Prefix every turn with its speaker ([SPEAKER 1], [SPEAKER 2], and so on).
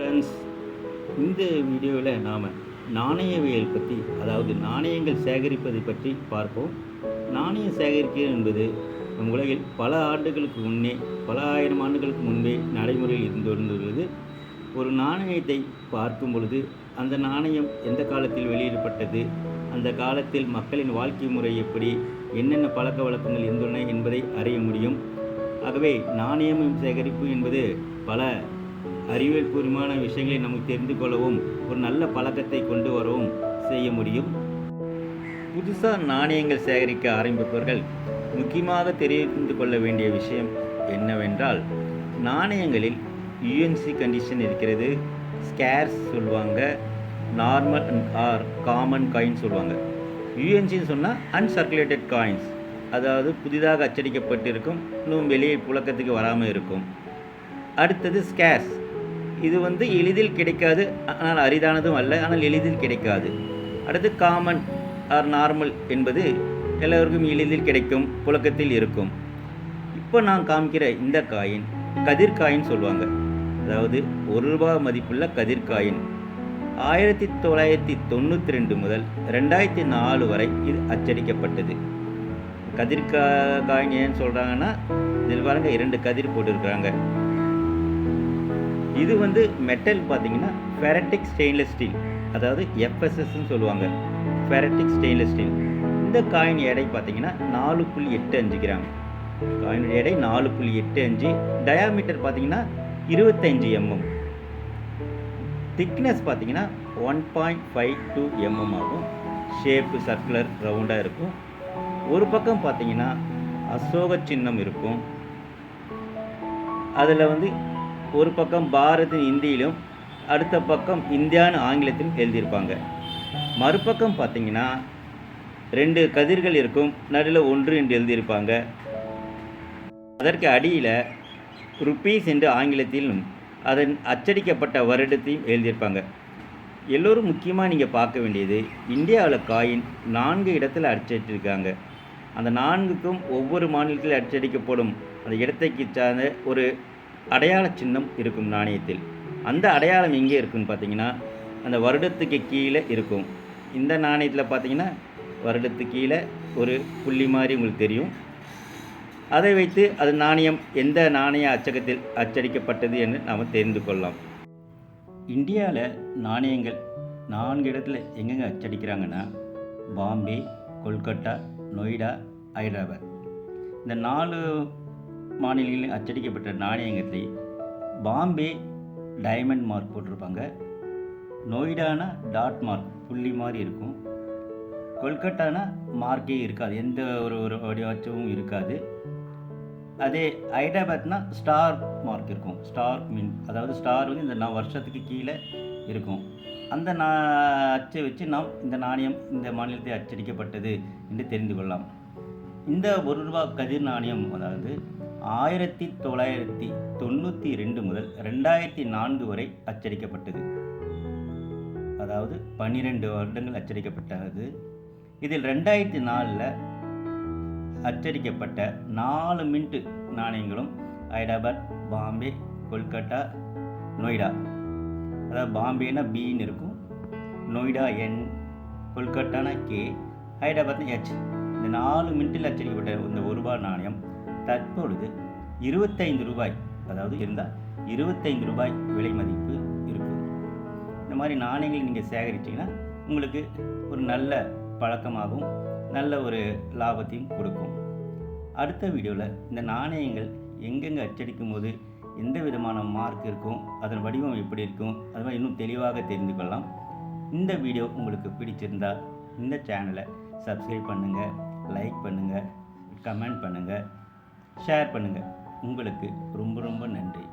[SPEAKER 1] Friends, இந்த வீடியோவில் நாம் நாணயவியல் பற்றி, அதாவது நாணயங்கள் சேகரிப்பதை பற்றி பார்ப்போம். நாணயம் சேகரிக்கிறது என்பது உலகில் பல ஆண்டுகளுக்கு முன்னே, பல ஆயிரம் ஆண்டுகளுக்கு முன்பே நடைமுறையில் இருந்து வந்துள்ளது. ஒரு நாணயத்தை பார்க்கும் பொழுது அந்த நாணயம் எந்த காலத்தில் வெளியிடப்பட்டது, அந்த காலத்தில் மக்களின் வாழ்க்கை முறை எப்படி, என்னென்ன பழக்க வழக்கங்கள் இருந்துள்ளன என்பதை அறிய முடியும். ஆகவே நாணயம் சேகரிப்பு என்பது பல அறிவியல் பூர்வமான விஷயங்களை நமக்கு தெரிந்து கொள்ளவும், ஒரு நல்ல பழக்கத்தை கொண்டு வரவும் செய்ய முடியும். புதுசாக நாணயங்கள் சேகரிக்க ஆரம்பிப்பவர்கள் முக்கியமாக தெரிந்து கொள்ள வேண்டிய விஷயம் என்னவென்றால், நாணயங்களில் யூஎன்சி கண்டிஷன் இருக்கிறது. ஸ்கேர்ஸ் சொல்லுவாங்க, நார்மல் ஆர் காமன் காயின் சொல்லுவாங்க. யூஎன்சின்னு சொன்னால் அன்சர்க்குலேட்டட் காயின்ஸ், அதாவது புதிதாக அச்சடிக்கப்பட்டிருக்கும், இன்னும் வெளியே புழக்கத்துக்கு வராமல் இருக்கும். அடுத்தது ஸ்கேர்ஸ், இது எளிதில் கிடைக்காது, ஆனால் அரிதானதும் அல்ல, ஆனால் எளிதில் கிடைக்காது. அடுத்து காமன் ஆர் நார்மல் என்பது எல்லோருக்கும் எளிதில் கிடைக்கும், புழக்கத்தில் இருக்கும். இப்போ நான் காமிக்கிற இந்த காயின் கதிர்காயின் சொல்லுவாங்க. அதாவது ₹1 மதிப்புள்ள கதிர்காயின் 1992 முதல் 2004 வரை இது அச்சடிக்கப்பட்டது. கதிர்காயின் ஏன்னு சொல்கிறாங்கன்னா, இதில் பாருங்கள் 2 கதிர் போட்டிருக்கிறாங்க. இது மெட்டல் பார்த்தீங்கன்னா ஃபெரட்டிக் ஸ்டெயின்லெஸ் ஸ்டீல், அதாவது எஃப்எஸ்எஸ்ன்னு சொல்லுவாங்க, ஃபெரட்டிக் ஸ்டெயின்லெஸ் ஸ்டீல். இந்த காயின் எடை பார்த்தீங்கன்னா 4.85 கிராம். காயின் எடை 4.85, டயாமீட்டர் பார்த்தீங்கன்னா 25 mm, திக்னஸ் பார்த்தீங்கன்னா 1.52 mm ஆகும். ஷேப்பு சர்க்குலர் ரவுண்டாக இருக்கும். ஒரு பக்கம் பார்த்தீங்கன்னா அசோக சின்னம் இருக்கும். அதில் ஒரு பக்கம் பாரத் இந்தியிலும், அடுத்த பக்கம் இந்தியான்னு ஆங்கிலத்திலும் எழுதியிருப்பாங்க. மறுபக்கம் பார்த்தீங்கன்னா 2 கதிர்கள் இருக்கும், நடுவில் 1 என்று எழுதியிருப்பாங்க. அதற்கு அடியில் ருப்பீஸ் என்று ஆங்கிலத்திலும் அதன் அச்சடிக்கப்பட்ட வருடத்தையும் எழுதியிருப்பாங்க. எல்லோரும் முக்கியமாக நீங்கள் பார்க்க வேண்டியது, இந்தியாவில் காயின் 4 இடத்துல அச்சடிச்சிருக்காங்க. அந்த 4க்கும் ஒவ்வொரு மாநிலத்தில் அச்சடிக்கப்படும் அந்த இடத்தைக்கு சார்ந்த ஒரு அடையாள சின்னம் இருக்கும் நாணயத்தில். அந்த அடையாளம் எங்கே இருக்குன்னு பார்த்தீங்கன்னா, அந்த வருடத்துக்கு கீழே இருக்கும். இந்த நாணயத்தில் பார்த்தீங்கன்னா வருடத்துக்கு கீழே ஒரு புள்ளி மாதிரி உங்களுக்கு தெரியும். அதை வைத்து அது நாணயம் எந்த நாணய அச்சகத்தில் அச்சடிக்கப்பட்டது என்று நாம் தெரிந்து கொள்ளலாம். இந்தியாவில் நாணயங்கள் 4 இடத்துல எங்கெங்கே அச்சடிக்கிறாங்கன்னா, பாம்பே, கொல்கட்டா, நொய்டா, ஹைதராபாத். இந்த 4 மாநிலங்களில் அச்சடிக்கப்பட்ட நாணயங்களை பாம்பே டைமண்ட் மார்க் போட்டிருப்பாங்க, நொய்டானா டாட் மார்க் புள்ளி மாதிரி இருக்கும், கொல்கட்டானா மார்க்கே இருக்காது, எந்த ஒரு வடிவச்சும் இருக்காது. அதே ஹைதராபாத்னா ஸ்டார் மார்க் இருக்கும், ஸ்டார் மீன், அதாவது ஸ்டார் இந்த வருஷத்துக்கு கீழே இருக்கும். அந்த அச்சை வச்சு நாம் இந்த நாணயம் இந்த மாநிலத்தை அச்சடிக்கப்பட்டது என்று தெரிந்து கொள்ளலாம். இந்த ₹1 கதிர் நாணயம் அதாவது 1992 முதல் 2004 வரை அச்சடிக்கப்பட்டது. அதாவது 12 வருடங்கள் அச்சடிக்கப்பட்டது. இதில் 2004 அச்சடிக்கப்பட்ட 4 மின்ட் நாணயங்களும் ஹைதராபாத், பாம்பே, கொல்கட்டா, நொய்டா. அதாவது பாம்பேனா பின்னு இருக்கும், நொய்டா என், கொல்கட்டானா கே, ஹைதராபாத்னா ஹெச். இந்த 4 மின்ட்டில் அச்சடிக்கப்பட்ட இந்த ₹1 நாணயம் தற்பொழுது ₹25, அதாவது இருந்தால் ₹25 விலை மதிப்பு இருக்கும். இந்த மாதிரி நாணயங்களை நீங்கள் சேகரிச்சிங்கன்னா உங்களுக்கு ஒரு நல்ல பழக்கமாகவும் நல்ல ஒரு லாபத்தையும் கொடுக்கும். அடுத்த வீடியோவில் இந்த நாணயங்கள் எங்கெங்கே அச்சடிக்கும் போது எந்த விதமான மார்க் இருக்கும், அதன் வடிவம் எப்படி இருக்கும், அது மாதிரி இன்னும் தெளிவாக தெரிந்து கொள்ளலாம். இந்த வீடியோ உங்களுக்கு பிடிச்சிருந்தால் இந்த சேனலை சப்ஸ்கிரைப் பண்ணுங்கள், லைக் பண்ணுங்கள், கமெண்ட் பண்ணுங்கள், ஷேர் பண்ணுங்கள். உங்களுக்கு ரொம்ப ரொம்ப நன்றி.